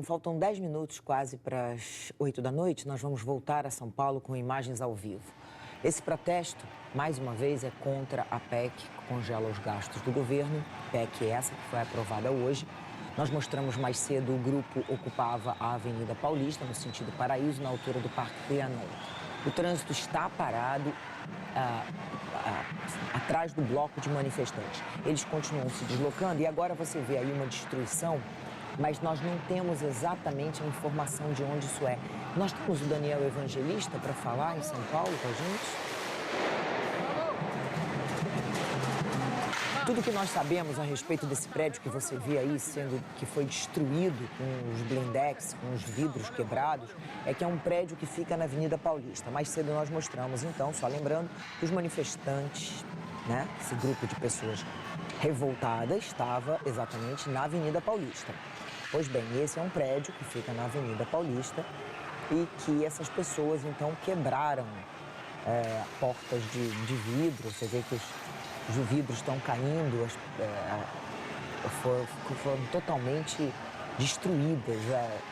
Faltam 10 minutos quase para as 8 da noite. Nós vamos voltar a São Paulo com imagens ao vivo. Esse protesto, mais uma vez, é contra a PEC que congela os gastos do governo. PEC essa que foi aprovada hoje. Nós mostramos mais cedo, o grupo ocupava a Avenida Paulista, no sentido Paraíso, na altura do Parque Trianon. O trânsito está parado atrás do bloco de manifestantes. Eles continuam se deslocando e agora você vê aí uma destruição, mas nós não temos exatamente a informação de onde isso é. Nós temos o Daniel Evangelista para falar em São Paulo com a gente? Tudo que nós sabemos a respeito desse prédio que você vê aí, que foi destruído com os blindex, com os vidros quebrados, é que é um prédio que fica na Avenida Paulista. Mais cedo nós mostramos, então, só lembrando, que os manifestantes, né, esse grupo de pessoas revoltadas, estava exatamente na Avenida Paulista. Pois bem, esse é um prédio que fica na Avenida Paulista e que essas pessoas, então, quebraram portas de vidro. Você vê que os vidros estão caindo, foram totalmente destruídas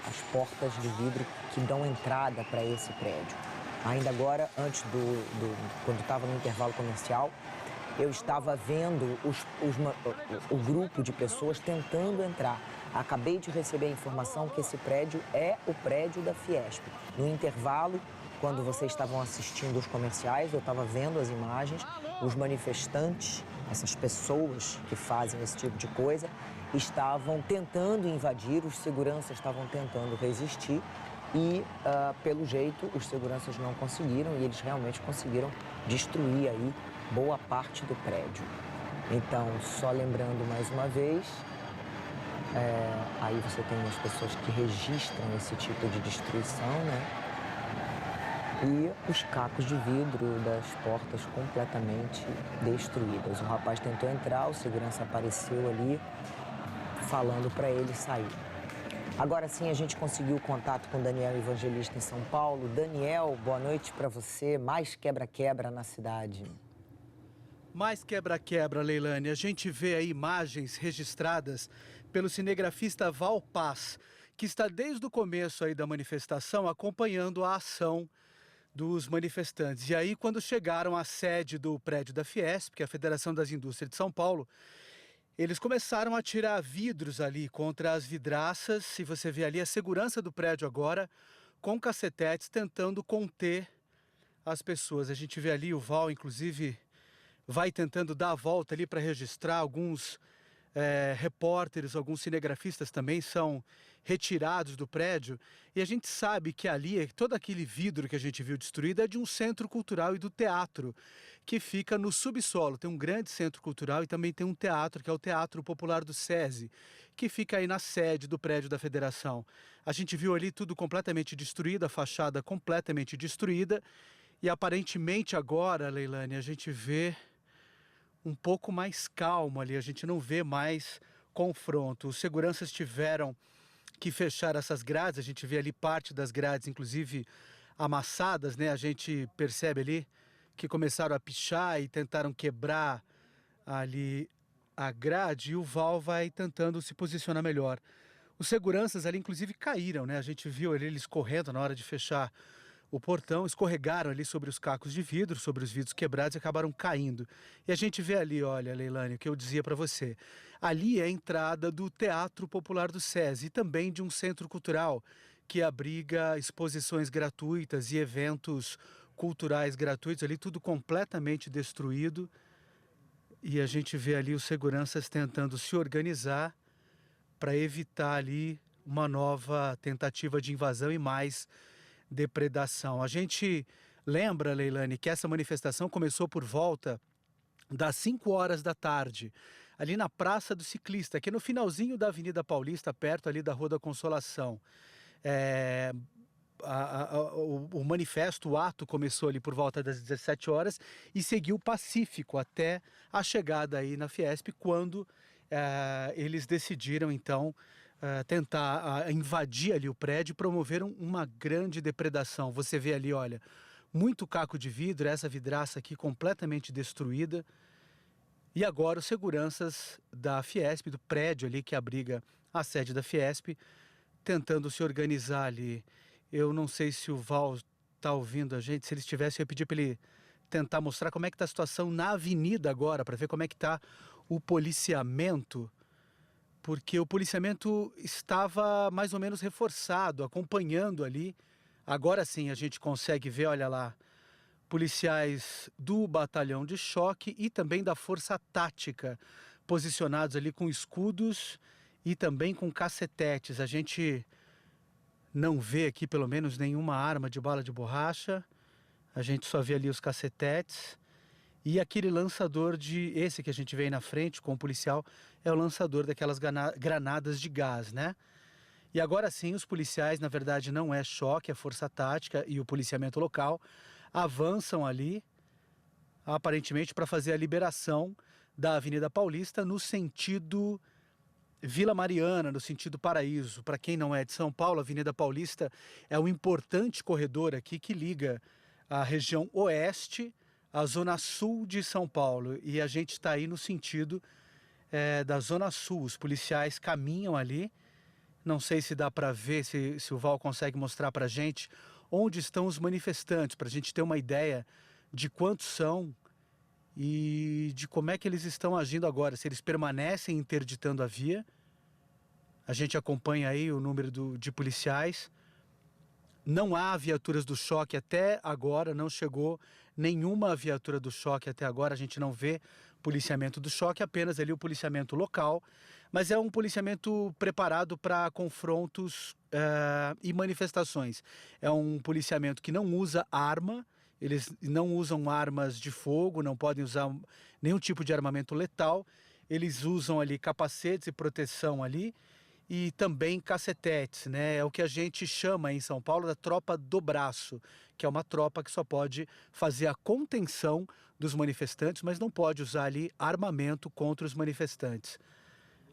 as portas de vidro que dão entrada para esse prédio. Ainda agora, antes quando estava no intervalo comercial, eu estava vendo o grupo de pessoas tentando entrar. Acabei de receber a informação que esse prédio é o prédio da Fiesp. No intervalo, quando vocês estavam assistindo os comerciais, eu estava vendo as imagens, os manifestantes, essas pessoas que fazem esse tipo de coisa, estavam tentando invadir, os seguranças estavam tentando resistir e, pelo jeito, os seguranças não conseguiram e eles realmente conseguiram destruir aí boa parte do prédio. Então, só lembrando mais uma vez, aí você tem as pessoas que registram esse tipo de destruição, né? E os cacos de vidro das portas completamente destruídas. O rapaz tentou entrar, o segurança apareceu ali, falando para ele sair. Agora sim, a gente conseguiu contato com o Daniel Evangelista em São Paulo. Daniel, boa noite para você. Mais quebra-quebra na cidade. Mais quebra-quebra, Leilane. A gente vê aí imagens registradas pelo cinegrafista Val Paz, que está desde o começo aí da manifestação acompanhando a ação dos manifestantes. E aí, quando chegaram à sede do prédio da Fiesp, que é a Federação das Indústrias de São Paulo, eles começaram a tirar vidros ali contra as vidraças, e você vê ali a segurança do prédio agora, com cacetetes, tentando conter as pessoas. A gente vê ali o Val, inclusive, vai tentando dar a volta ali para registrar. Alguns repórteres, alguns cinegrafistas também são retirados do prédio, e a gente sabe que ali, todo aquele vidro que a gente viu destruído é de um centro cultural e do teatro, que fica no subsolo. Tem um grande centro cultural e também tem um teatro, que é o Teatro Popular do SESI, que fica aí na sede do prédio da Federação. A gente viu ali tudo completamente destruído, a fachada completamente destruída, e aparentemente agora, Leilane, a gente vê um pouco mais calmo ali, a gente não vê mais confronto. Os seguranças tiveram que fechar essas grades, a gente vê ali parte das grades, inclusive amassadas, né? A gente percebe ali que começaram a pichar e tentaram quebrar ali a grade, e o Val vai tentando se posicionar melhor. Os seguranças ali, inclusive, caíram, né? A gente viu ali eles correndo na hora de fechar o portão, escorregaram ali sobre os cacos de vidro, sobre os vidros quebrados, e acabaram caindo. E a gente vê ali, olha, Leilane, o que eu dizia para você. Ali é a entrada do Teatro Popular do SESI e também de um centro cultural que abriga exposições gratuitas e eventos culturais gratuitos, ali tudo completamente destruído. E a gente vê ali os seguranças tentando se organizar para evitar ali uma nova tentativa de invasão e mais depredação. A gente lembra, Leilane, que essa manifestação começou por volta das 5 horas da tarde, ali na Praça do Ciclista, que é no finalzinho da Avenida Paulista, perto ali da Rua da Consolação. O manifesto, o ato começou ali por volta das 17 horas e seguiu pacífico até a chegada aí na Fiesp, quando eles decidiram então tentar invadir ali o prédio e promoveram uma grande depredação. Você vê ali, olha, muito caco de vidro, essa vidraça aqui completamente destruída. E agora os seguranças da Fiesp, do prédio ali que abriga a sede da Fiesp, tentando se organizar ali. Eu não sei se o Val está ouvindo a gente. Se ele estivesse, eu ia pedir para ele tentar mostrar como é que está a situação na avenida agora, para ver como é que está o policiamento, porque o policiamento estava mais ou menos reforçado, acompanhando ali. Agora sim a gente consegue ver, olha lá, policiais do batalhão de choque e também da força tática, posicionados ali com escudos e também com cacetetes. A gente não vê aqui pelo menos nenhuma arma de bala de borracha. A gente só vê ali os cacetetes. E aquele lançador esse que a gente vê aí na frente com o policial, é o lançador daquelas granadas de gás, né? E agora sim, os policiais, na verdade não é choque, é força tática e o policiamento local, avançam ali, aparentemente para fazer a liberação da Avenida Paulista no sentido Vila Mariana, no sentido Paraíso. Para quem não é de São Paulo, a Avenida Paulista é um importante corredor aqui que liga a região oeste à zona sul de São Paulo. E a gente está aí no sentido da zona sul. Os policiais caminham ali. Não sei se dá para ver, se o Val consegue mostrar para a gente onde estão os manifestantes, para a gente ter uma ideia de quantos são e de como é que eles estão agindo agora, se eles permanecem interditando a via. A gente acompanha aí o número de policiais. Não há viaturas do choque até agora, não chegou nenhuma viatura do choque até agora, a gente não vê policiamento do choque, apenas ali o policiamento local, mas é um policiamento preparado para confrontos e manifestações. É um policiamento que não usa arma, eles não usam armas de fogo, não podem usar nenhum tipo de armamento letal, eles usam ali capacetes e proteção ali, e também cacetetes, né? É o que a gente chama em São Paulo da tropa do braço, que é uma tropa que só pode fazer a contenção dos manifestantes, mas não pode usar ali armamento contra os manifestantes.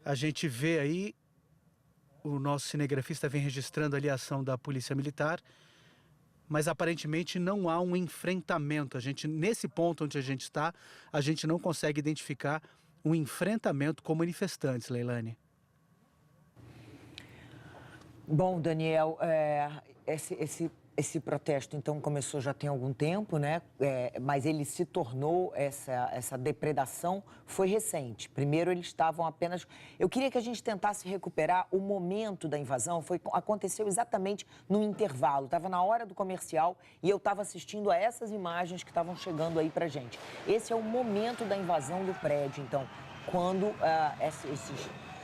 A gente vê aí, o nosso cinegrafista vem registrando ali a ação da Polícia Militar, mas aparentemente não há um enfrentamento. Nesse ponto onde a gente está, a gente não consegue identificar um enfrentamento com manifestantes, Leilane. Bom, Daniel, esse protesto então começou já tem algum tempo, né? Mas ele se tornou, essa depredação foi recente. Primeiro eles estavam apenas... Eu queria que a gente tentasse recuperar o momento da invasão. Aconteceu exatamente no intervalo. Estava na hora do comercial e eu estava assistindo a essas imagens que estavam chegando aí pra gente. Esse é o momento da invasão do prédio, então, quando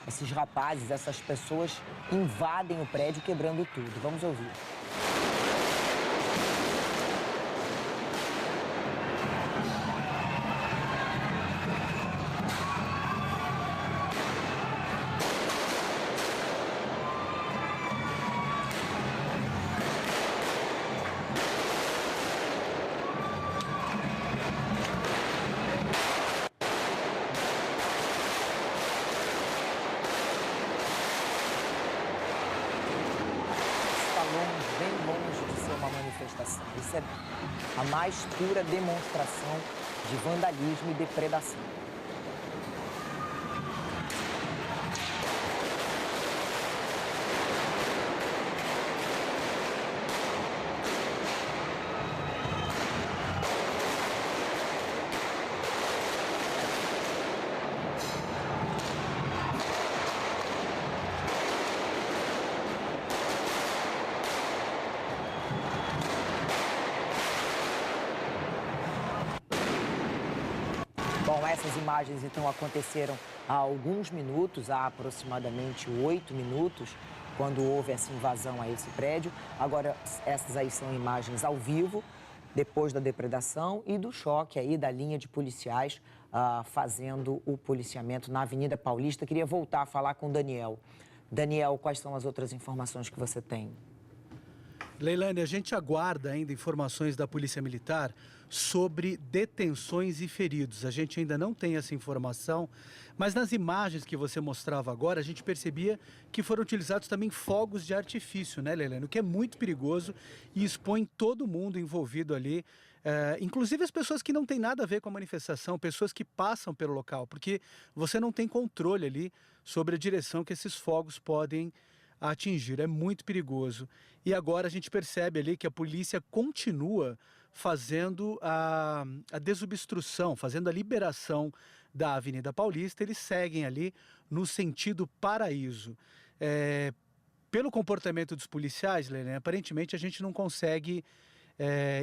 esses rapazes, essas pessoas invadem o prédio quebrando tudo. Vamos ouvir. Bem longe de ser uma manifestação. Isso é a mais pura demonstração de vandalismo e depredação. Bom, essas imagens então aconteceram há alguns minutos, há aproximadamente 8 minutos, quando houve essa invasão a esse prédio. Agora, essas aí são imagens ao vivo, depois da depredação e do choque aí da linha de policiais fazendo o policiamento na Avenida Paulista. Queria voltar a falar com o Daniel. Daniel, quais são as outras informações que você tem? Leilane, a gente aguarda ainda informações da Polícia Militar sobre detenções e feridos. A gente ainda não tem essa informação, mas nas imagens que você mostrava agora, a gente percebia que foram utilizados também fogos de artifício, né, Leilane? O que é muito perigoso e expõe todo mundo envolvido ali, inclusive as pessoas que não têm nada a ver com a manifestação, pessoas que passam pelo local, porque você não tem controle ali sobre a direção que esses fogos podem a atingir. É muito perigoso. E agora a gente percebe ali que a polícia continua fazendo a desobstrução, fazendo a liberação da Avenida Paulista. Eles seguem ali no sentido Paraíso. Pelo comportamento dos policiais, Lelê, aparentemente a gente não consegue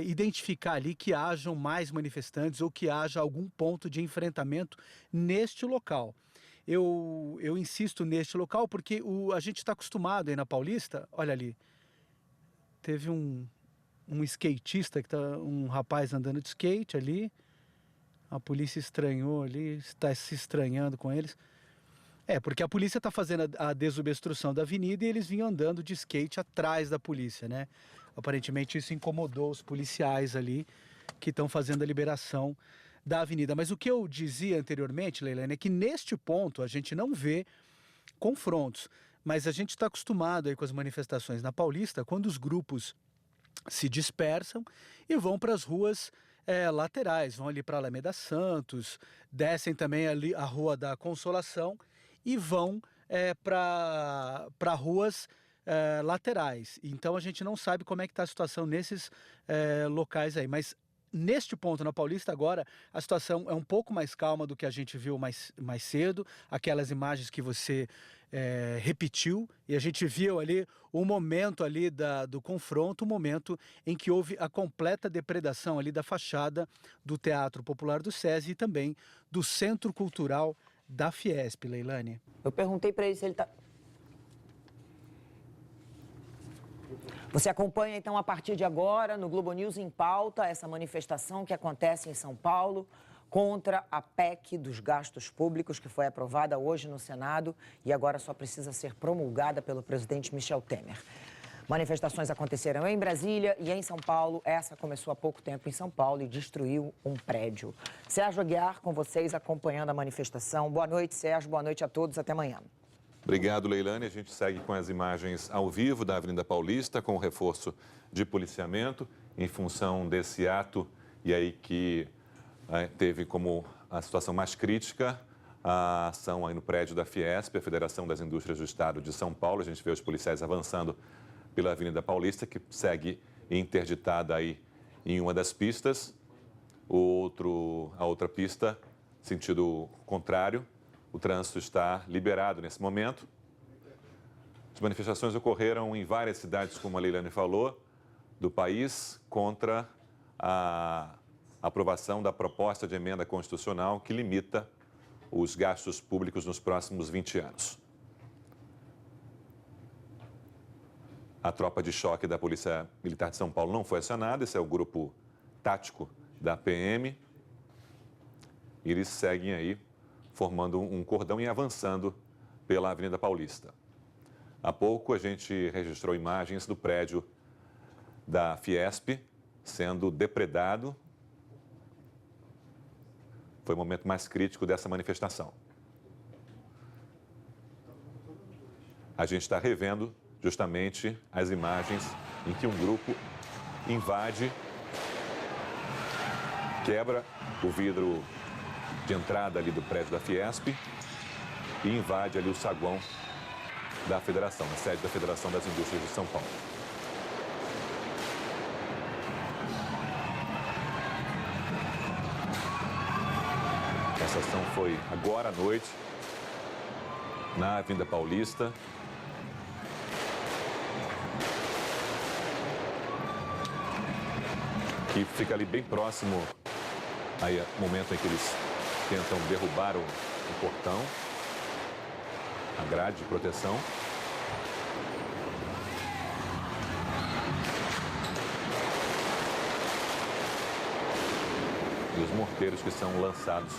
identificar ali que hajam mais manifestantes ou que haja algum ponto de enfrentamento neste local. Eu insisto neste local porque a gente está acostumado aí na Paulista, olha ali, teve um skatista, um rapaz andando de skate ali, a polícia estranhou ali, está se estranhando com eles. Porque a polícia está fazendo a desobstrução da avenida e eles vinham andando de skate atrás da polícia, né? Aparentemente isso incomodou os policiais ali que estão fazendo a liberação da avenida. Mas o que eu dizia anteriormente, Leilane, é que neste ponto a gente não vê confrontos, mas a gente está acostumado aí com as manifestações na Paulista, quando os grupos se dispersam e vão para as ruas laterais, vão ali para a Alameda Santos, descem também ali a Rua da Consolação e vão para ruas laterais. Então a gente não sabe como é que está a situação nesses locais aí, mas neste ponto na Paulista agora a situação é um pouco mais calma do que a gente viu mais cedo, aquelas imagens que você repetiu, e a gente viu ali o momento ali do confronto, o momento em que houve a completa depredação ali da fachada do Teatro Popular do SESI e também do Centro Cultural da Fiesp, Leilane. Eu perguntei para ele se ele está... Você acompanha, então, a partir de agora, no Globo News em Pauta, essa manifestação que acontece em São Paulo contra a PEC dos gastos públicos, que foi aprovada hoje no Senado e agora só precisa ser promulgada pelo presidente Michel Temer. Manifestações aconteceram em Brasília e em São Paulo. Essa começou há pouco tempo em São Paulo e destruiu um prédio. Sérgio Aguiar, com vocês, acompanhando a manifestação. Boa noite, Sérgio. Boa noite a todos. Até amanhã. Obrigado, Leilane. A gente segue com as imagens ao vivo da Avenida Paulista, com o reforço de policiamento em função desse ato e aí que teve como a situação mais crítica a ação aí no prédio da Fiesp, a Federação das Indústrias do Estado de São Paulo. A gente vê os policiais avançando pela Avenida Paulista, que segue interditada aí em uma das pistas. A outra pista, sentido contrário, o trânsito está liberado nesse momento. As manifestações ocorreram em várias cidades, como a Leilane falou, do país, contra a aprovação da proposta de emenda constitucional que limita os gastos públicos nos próximos 20 anos. A tropa de choque da Polícia Militar de São Paulo não foi acionada, esse é o grupo tático da PM. E eles seguem aí formando um cordão e avançando pela Avenida Paulista. Há pouco a gente registrou imagens do prédio da Fiesp sendo depredado. Foi o momento mais crítico dessa manifestação. A gente está revendo justamente as imagens em que um grupo invade, quebra o vidro de entrada ali do prédio da Fiesp e invade ali o saguão da Federação, a sede da Federação das Indústrias de São Paulo. Essa ação foi agora à noite, na Avenida Paulista. Que fica ali bem próximo aí, momento em que eles tentam derrubar o portão, a grade de proteção. E os morteiros que são lançados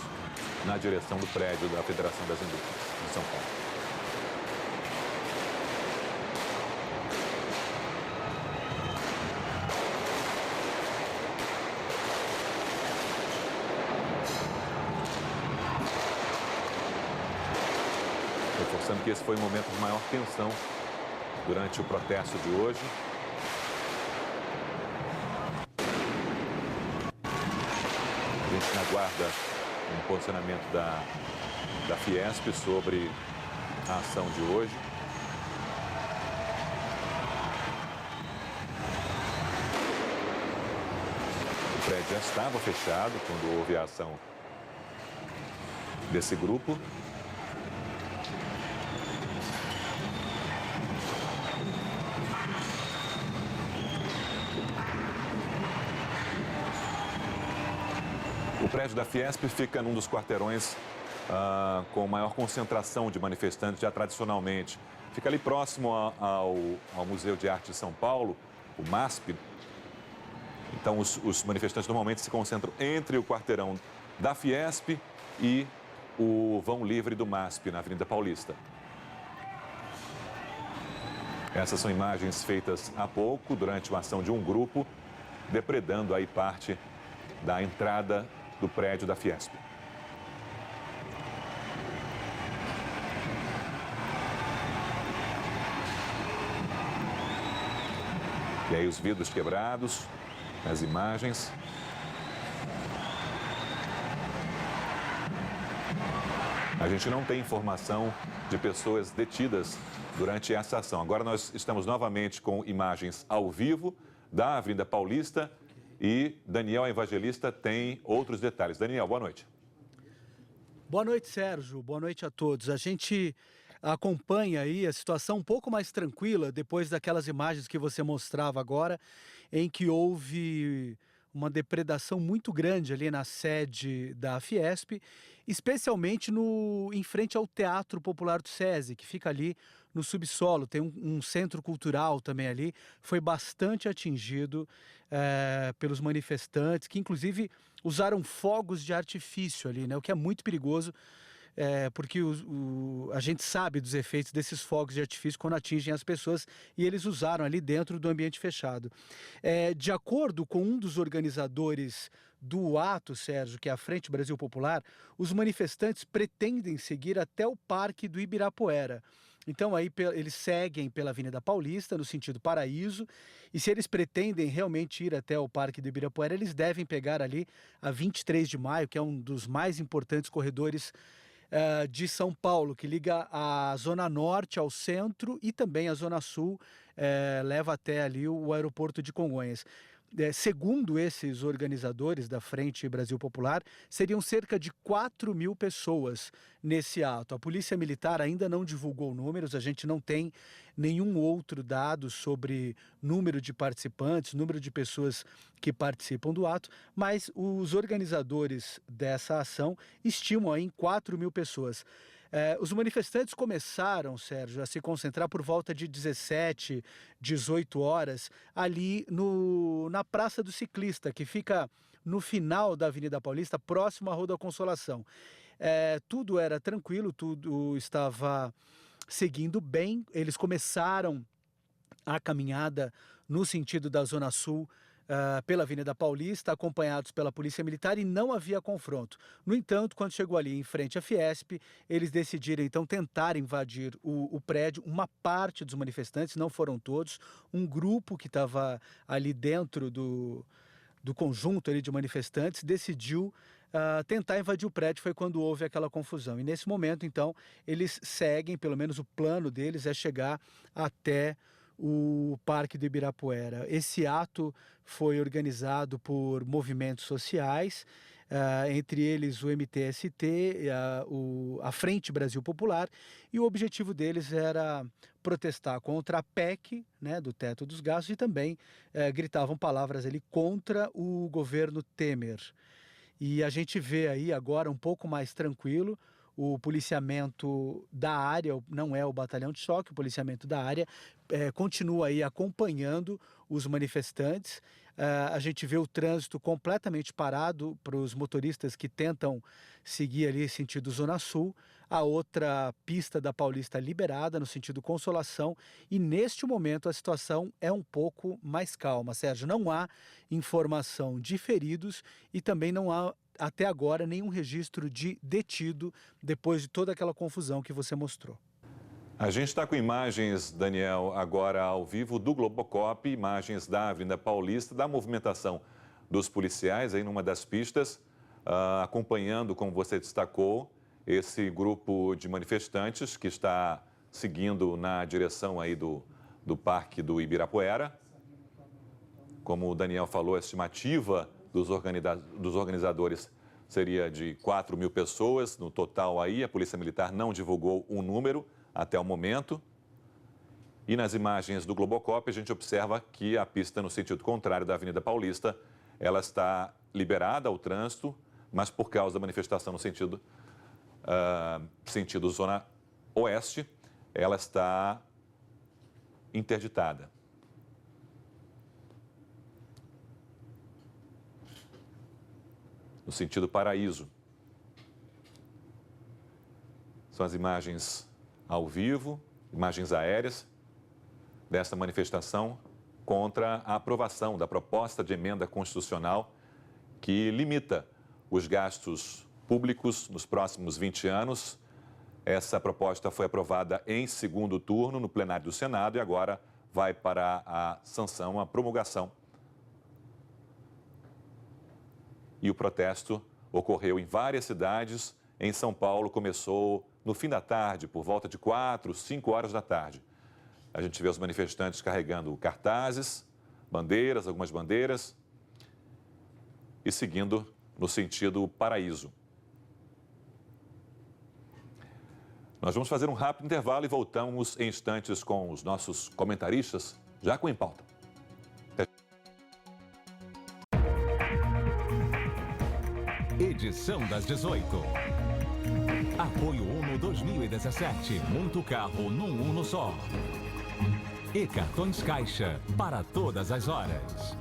na direção do prédio da Federação das Indústrias de São Paulo. Reforçando que esse foi o momento de maior tensão durante o protesto de hoje. A gente aguarda um posicionamento da Fiesp sobre a ação de hoje. já estava fechado quando houve a ação desse grupo. O prédio da Fiesp fica num dos quarteirões com maior concentração de manifestantes já tradicionalmente. Fica ali próximo ao Museu de Arte de São Paulo, o MASP. Então, os manifestantes normalmente se concentram entre o quarteirão da Fiesp e o vão livre do MASP, na Avenida Paulista. Essas são imagens feitas há pouco, durante uma ação de um grupo, depredando aí parte da entrada do prédio da Fiesp. E aí os vidros quebrados, as imagens. A gente não tem informação de pessoas detidas durante essa ação. Agora nós estamos novamente com imagens ao vivo da Avenida Paulista e Daniel Evangelista tem outros detalhes. Daniel, boa noite. Boa noite, Sérgio. Boa noite a todos. A gente acompanha aí a situação um pouco mais tranquila depois daquelas imagens que você mostrava agora, em que houve uma depredação muito grande ali na sede da Fiesp, especialmente em frente ao Teatro Popular do SESI, que fica ali no subsolo. Tem um centro cultural também ali, foi bastante atingido pelos manifestantes, que inclusive usaram fogos de artifício ali, né? O que é muito perigoso, porque a gente sabe dos efeitos desses fogos de artifício quando atingem as pessoas, e eles usaram ali dentro do ambiente fechado. De acordo com um dos organizadores do ato, Sérgio, que é a Frente Brasil Popular, os manifestantes pretendem seguir até o Parque do Ibirapuera. Então aí eles seguem pela Avenida Paulista, no sentido Paraíso, e se eles pretendem realmente ir até o Parque do Ibirapuera, eles devem pegar ali a 23 de maio, que é um dos mais importantes corredores de São Paulo, que liga a Zona Norte ao centro e também a Zona Sul, leva até ali o aeroporto de Congonhas. Segundo esses organizadores da Frente Brasil Popular, seriam cerca de 4.000 pessoas nesse ato. A Polícia Militar ainda não divulgou números, a gente não tem nenhum outro dado sobre número de participantes, número de pessoas que participam do ato, mas os organizadores dessa ação estimam aí em 4.000 pessoas. Os manifestantes começaram, Sérgio, a se concentrar por volta de 17, 18 horas ali na Praça do Ciclista, que fica no final da Avenida Paulista, próximo à Rua da Consolação. Tudo era tranquilo, tudo estava seguindo bem. Eles começaram a caminhada no sentido da Zona Sul, pela Avenida Paulista, acompanhados pela Polícia Militar, e não havia confronto. No entanto, quando chegou ali em frente à Fiesp, eles decidiram então tentar invadir o prédio. Uma parte dos manifestantes, não foram todos, um grupo que estava ali dentro do conjunto ali de manifestantes decidiu tentar invadir o prédio. Foi quando houve aquela confusão. E nesse momento, então, eles seguem, pelo menos o plano deles é chegar até o Parque do Ibirapuera. Esse ato foi organizado por movimentos sociais, entre eles o MTST, a Frente Brasil Popular, e o objetivo deles era protestar contra a PEC, né, do teto dos gastos, e também gritavam palavras ali contra o governo Temer. E a gente vê aí agora um pouco mais tranquilo o policiamento da área, não é o batalhão de choque, o policiamento da área continua aí acompanhando os manifestantes. A gente vê o trânsito completamente parado para os motoristas que tentam seguir ali sentido Zona Sul. A outra pista da Paulista liberada no sentido Consolação, e neste momento a situação é um pouco mais calma, Sérgio. Não há informação de feridos e também não há até agora nenhum registro de detido depois de toda aquela confusão que você mostrou. A gente está com imagens, Daniel, agora ao vivo do Globocop, imagens da Avenida Paulista, da movimentação dos policiais aí numa das pistas, acompanhando, como você destacou, esse grupo de manifestantes que está seguindo na direção aí do Parque do Ibirapuera. Como o Daniel falou, a estimativa dos organizadores seria de 4.000 pessoas no total aí. A Polícia Militar não divulgou um número até o momento. E nas imagens do Globocop, a gente observa que a pista no sentido contrário da Avenida Paulista, ela está liberada ao trânsito, mas por causa da manifestação no sentido Zona Oeste, ela está interditada. No sentido Paraíso. São as imagens ao vivo, imagens aéreas desta manifestação contra a aprovação da proposta de emenda constitucional que limita os gastos públicos nos próximos 20 anos. Essa proposta foi aprovada em segundo turno no plenário do Senado e agora vai para a sanção, a promulgação. E o protesto ocorreu em várias cidades. Em São Paulo, começou no fim da tarde, por volta de 4, 5 horas da tarde. A gente vê os manifestantes carregando cartazes, bandeiras, algumas bandeiras, e seguindo no sentido Paraíso. Nós vamos fazer um rápido intervalo e voltamos em instantes com os nossos comentaristas, já com Em Pauta. Edição das 18. Apoio Uno 2017. Muito carro num Uno só. E cartões Caixa para todas as horas.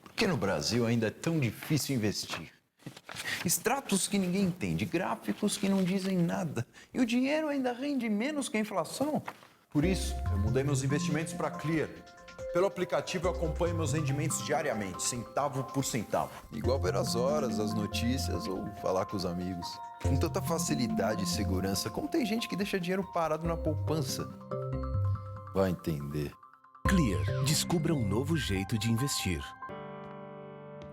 Por que no Brasil ainda é tão difícil investir? Extratos que ninguém entende, gráficos que não dizem nada. E o dinheiro ainda rende menos que a inflação. Por isso, eu mudei meus investimentos para Clear. Pelo aplicativo, eu acompanho meus rendimentos diariamente, centavo por centavo. Igual ver as horas, as notícias ou falar com os amigos. Com tanta facilidade e segurança, como tem gente que deixa dinheiro parado na poupança? Vai entender. Clear. Descubra um novo jeito de investir.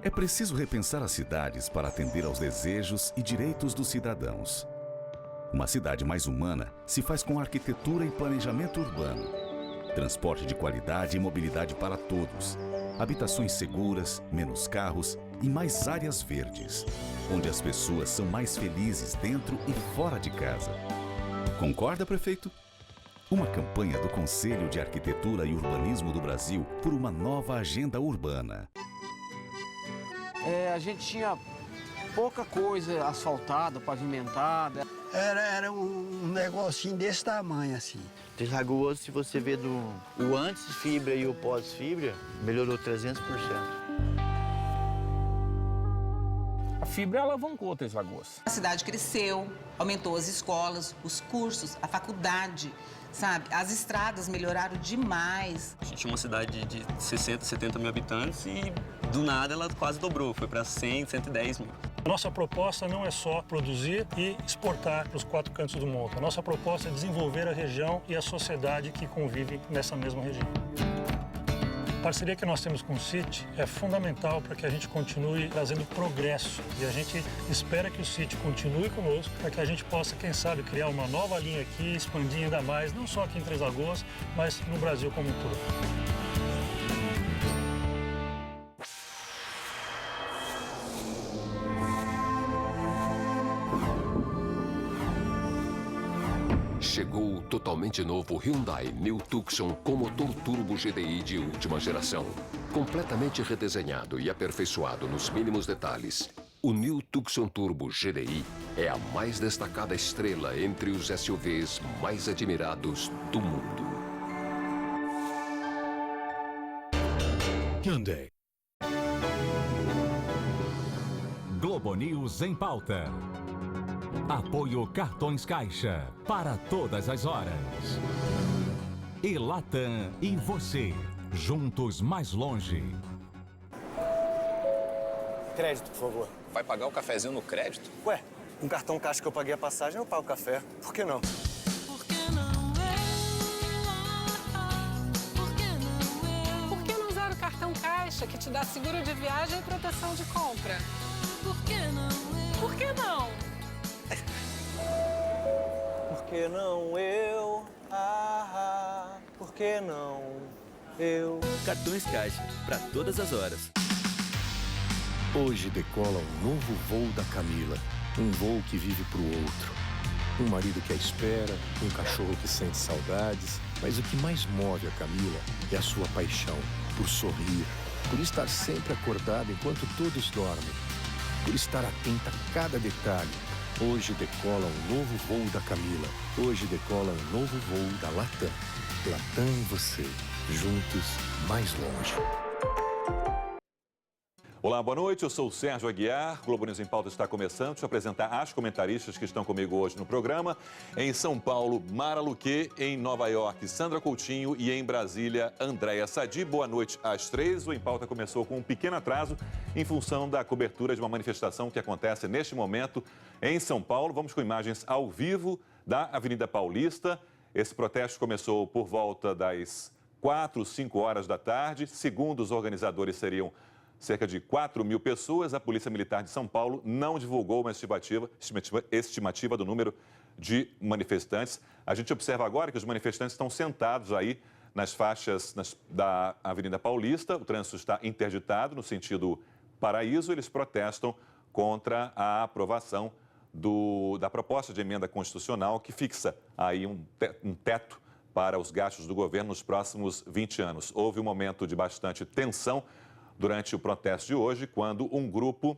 É preciso repensar as cidades para atender aos desejos e direitos dos cidadãos. Uma cidade mais humana se faz com arquitetura e planejamento urbano. Transporte de qualidade e mobilidade para todos. Habitações seguras, menos carros e mais áreas verdes. Onde as pessoas são mais felizes dentro e fora de casa. Concorda, prefeito? Uma campanha do Conselho de Arquitetura e Urbanismo do Brasil por uma nova agenda urbana. A gente tinha pouca coisa asfaltada, pavimentada. Era um negocinho desse tamanho, assim. Três Lagoas, se você vê o antes fibra e o pós-fibra, melhorou 300%. A fibra alavancou Três Lagoas. A cidade cresceu, aumentou as escolas, os cursos, a faculdade, sabe? As estradas melhoraram demais. A gente tinha uma cidade de 60, 70 mil habitantes e do nada ela quase dobrou, foi para 100, 110 mil. A nossa proposta não é só produzir e exportar para os 4 cantos do mundo. A nossa proposta é desenvolver a região e a sociedade que convive nessa mesma região. A parceria que nós temos com o CIT é fundamental para que a gente continue trazendo progresso. E a gente espera que o CIT continue conosco para que a gente possa, quem sabe, criar uma nova linha aqui, expandir ainda mais, não só aqui em Três Lagoas, mas no Brasil como um todo. Chegou o totalmente novo Hyundai New Tucson com motor turbo GDI de última geração. Completamente redesenhado e aperfeiçoado nos mínimos detalhes. O New Tucson Turbo GDI é a mais destacada estrela entre os SUVs mais admirados do mundo. Hyundai. Globo News em pauta. Apoio Cartões Caixa para todas as horas. E Latam e você, juntos mais longe. Crédito, por favor. Vai pagar o cafezinho no crédito? Ué, um cartão Caixa que eu paguei a passagem, eu pago o café. Por que não? Por que não eu? Por que não usar o cartão Caixa que te dá seguro de viagem e proteção de compra? Por que não eu? Por que não? que não eu? Por que não eu? Cartões Caixa, para todas as horas. Hoje decola um novo voo da Camila. Um voo que vive pro outro. Um marido que a espera, um cachorro que sente saudades. Mas o que mais move a Camila é a sua paixão por sorrir, por estar sempre acordada enquanto todos dormem, por estar atenta a cada detalhe. Hoje decola um novo voo da Camila. Hoje decola um novo voo da Latam. Latam e você, juntos mais longe. Olá, boa noite. Eu sou o Sérgio Aguiar. Globo News em Pauta está começando. Deixa eu apresentar as comentaristas que estão comigo hoje no programa. Em São Paulo, Mara Luque. Em Nova York, Sandra Coutinho. E em Brasília, Andréia Sadi. Boa noite às 3. O Em Pauta começou com um pequeno atraso em função da cobertura de uma manifestação que acontece neste momento em São Paulo. Vamos com imagens ao vivo da Avenida Paulista. Esse protesto começou por volta das 4, 5 horas da tarde. Segundo os organizadores, seriam cerca de 4 mil pessoas. A Polícia Militar de São Paulo não divulgou uma estimativa do número de manifestantes. A gente observa agora que os manifestantes estão sentados aí nas faixas da Avenida Paulista. O trânsito está interditado no sentido Paraíso. Eles protestam contra a aprovação da proposta de emenda constitucional que fixa aí um teto para os gastos do governo nos próximos 20 anos. Houve um momento de bastante tensão durante o protesto de hoje, quando um grupo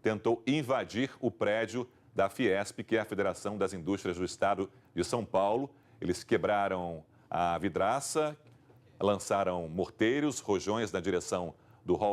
tentou invadir o prédio da Fiesp, que é a Federação das Indústrias do Estado de São Paulo. Eles quebraram a vidraça, lançaram morteiros, rojões na direção do hall